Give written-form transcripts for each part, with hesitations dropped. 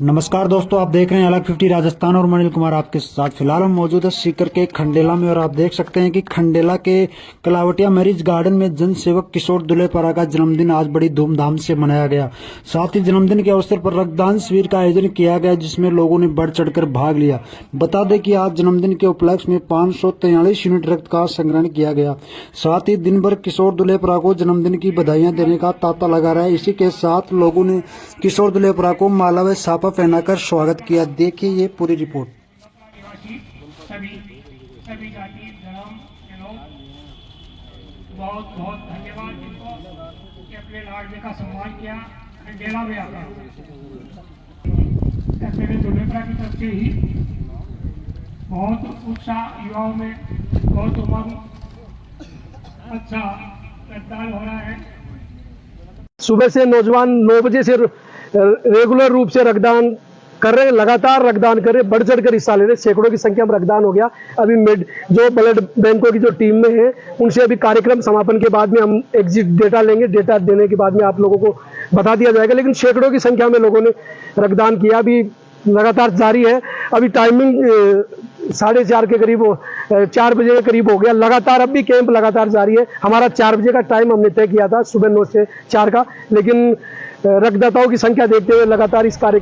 नमस्कार दोस्तों, आप देख रहे हैं अलग 50 राजस्थान और मनील कुमार आपके साथ। फिलहाल हम मौजूद है सीकर के खंडेला में और आप देख सकते हैं कि खंडेला के कलावटिया मैरिज गार्डन में जन सेवक किशोर दुलेपरा का जन्मदिन आज बड़ी धूमधाम से मनाया गया। साथ ही जन्मदिन के अवसर पर रक्तदान शिविर का आयोजन किया गया, जिसमें लोगों ने बढ़ चढ़कर भाग लिया। बता दें कि आज जन्मदिन के उपलक्ष्य में 543 यूनिट रक्त का संग्रहण किया गया। साथ ही दिन भर किशोर दुलेपरा को जन्मदिन की बधाइयां देने का तांता लगा रहा है। इसी के साथ लोगों ने किशोर दुलेपरा को माला व साफा पहनाकर स्वागत किया। देखिए ये पूरी रिपोर्ट। सभी जाति धर्म के लोग बहुत बहुत धन्यवाद जिनको कि अपने लाडले का सम्मान किया। खंडेला में आकर एमएलए दुलेपरा की तरफ से ही बहुत उत्साह, युवाओं में बहुत उमंग, अच्छा रक्तदान हो रहा है। सुबह से नौजवान 9 बजे से रेगुलर रूप से रक्तदान कर रहे हैं, लगातार रक्तदान कर रहे हैं, बढ़ चढ़कर हिस्सा ले रहे हैं। सैकड़ों की संख्या में रक्तदान हो गया। अभी जो ब्लड बैंकों की जो टीम में है उनसे अभी कार्यक्रम समापन के बाद में हम एग्जिट डेटा लेंगे। डेटा देने के बाद में आप लोगों को बता दिया जाएगा। लेकिन सैकड़ों की संख्या में लोगों ने रक्तदान किया, अभी लगातार जारी है। अभी टाइमिंग 4:30 के करीब 4 बजे के करीब हो गया। लगातार अब भी कैंप लगातार जारी है। हमारा 4 बजे का टाइम हमने तय किया था, सुबह 9 से 4 का, लेकिन रक्तदाताओं की संख्या देखते हुए लगातार इस समय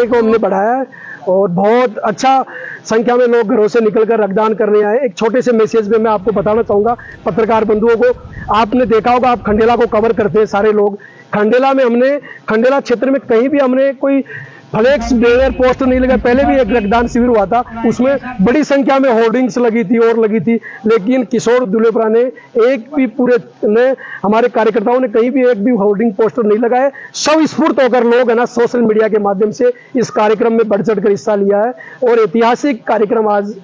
को हमने बढ़ाया है और बहुत अच्छा संख्या में लोग घरों से निकलकर रक्तदान करने आए। एक छोटे से मैसेज में मैं आपको बताना चाहूँगा पत्रकार बंधुओं को। आपने देखा होगा, आप खंडेला को कवर करते हैं सारे लोग। खंडेला में हमने खंडेला क्षेत्र में कहीं भी हमने कोई फ्लेक्स बैनर पोस्टर नहीं लगा। पहले भी एक रक्तदान शिविर हुआ था, उसमें बड़ी संख्या में होर्डिंग्स लगी थी और लगी थी, लेकिन किशोर दुलेपरा ने एक भी हमारे कार्यकर्ताओं ने कहीं भी एक भी होर्डिंग पोस्टर नहीं लगाए। स्वस्फूर्त होकर लोग है ना सोशल मीडिया के माध्यम से इस कार्यक्रम में बढ़ चढ़कर हिस्सा लिया है और ऐतिहासिक कार्यक्रम आज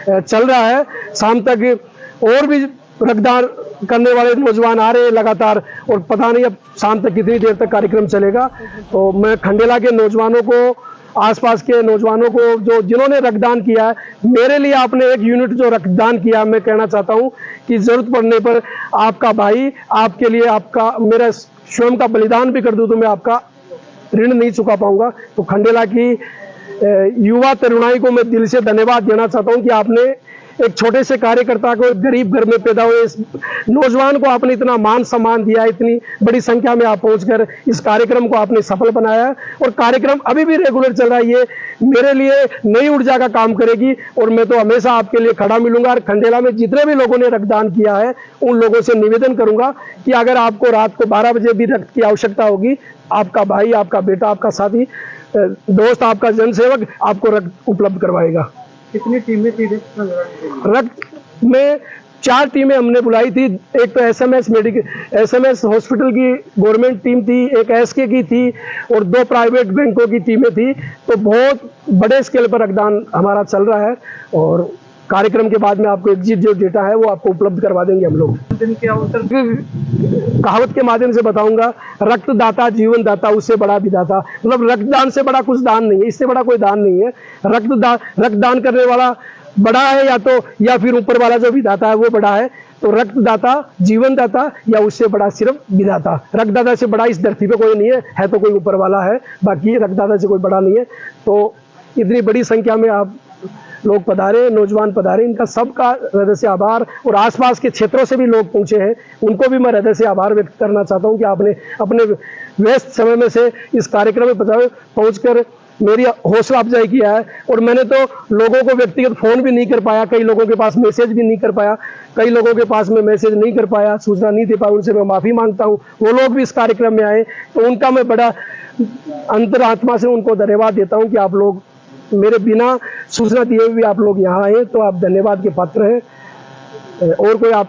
चल रहा है। शाम तक और भी रक्तदान करने वाले नौजवान आ रहे हैं लगातार और पता नहीं अब शाम तक कितनी देर तक कार्यक्रम चलेगा। तो मैं खंडेला के नौजवानों को, आसपास के नौजवानों को जिन्होंने रक्तदान किया है, मेरे लिए आपने 1 यूनिट जो रक्तदान किया, मैं कहना चाहता हूं कि जरूरत पड़ने पर आपका भाई आपके लिए आपका मेरा स्वयं का बलिदान भी कर दूं तो मैं आपका ऋण नहीं चुका पाऊंगा। तो खंडेला की युवा तरुणाई को मैं दिल से धन्यवाद देना चाहता हूं कि आपने एक छोटे से कार्यकर्ता को, गरीब घर में पैदा हुए इस नौजवान को आपने इतना मान सम्मान दिया, इतनी बड़ी संख्या में आप पहुंचकर इस कार्यक्रम को आपने सफल बनाया है और कार्यक्रम अभी भी रेगुलर चल रहा है। ये मेरे लिए नई ऊर्जा का काम करेगी और मैं तो हमेशा आपके लिए खड़ा मिलूंगा। और खंडेला में जितने भी लोगों ने रक्तदान किया है उन लोगों से निवेदन करूंगा कि अगर आपको रात को 12 बजे भी रक्त की आवश्यकता होगी, आपका भाई, आपका बेटा, आपका साथी, दोस्त, आपका जनसेवक आपको रक्त उपलब्ध करवाएगा। कितनी टीमें थी रक्त में? 4 टीमें हमने बुलाई थी। एक तो एसएमएस हॉस्पिटल की गवर्नमेंट टीम थी, एक एसके की थी और 2 प्राइवेट बैंकों की टीमें थी। तो बहुत बड़े स्केल पर रक्तदान हमारा चल रहा है और कार्यक्रम के बाद में आपको एग्जिट जो डेटा है वो आपको उपलब्ध करवा देंगे हम लोग। कहावत के माध्यम से बताऊंगा, रक्तदाता जीवन दाता, उससे बड़ा विधाता। मतलब रक्तदान से बड़ा कुछ दान नहीं है, इससे बड़ा कोई दान नहीं है। रक्तदान करने वाला बड़ा है या फिर ऊपर वाला जो विधाता है वो बड़ा है। तो रक्तदाता जीवन दाता या उससे बड़ा सिर्फ विधाता। रक्तदाता से बड़ा इस धरती पे कोई नहीं है तो कोई ऊपर वाला है, बाकी रक्तदाता से कोई बड़ा नहीं है। तो इतनी बड़ी संख्या में आप लोग पधारे, नौजवान पधारे, इनका सबका हृदय से आभार। और आसपास के क्षेत्रों से भी लोग पहुंचे हैं, उनको भी मैं हृदय से आभार व्यक्त करना चाहता हूं कि आपने अपने व्यस्त समय में से इस कार्यक्रम में पहुंचकर मेरी हौसला अफजाई किया है। और मैंने तो लोगों को व्यक्तिगत फोन भी नहीं कर पाया, कई लोगों के पास मैसेज भी नहीं कर पाया, कई लोगों के पास में मैसेज नहीं कर पाया, सूचना नहीं दे पाया, उनसे मैं माफी मांगता हूं। वो लोग भी इस कार्यक्रम में आए तो उनका मैं बड़ा अंतरात्मा से उनको धन्यवाद देता हूं कि आप लोग मेरे बिना सूचना दिए हुए आप लोग यहाँ आए, तो आप धन्यवाद के पात्र हैं। और कोई आपका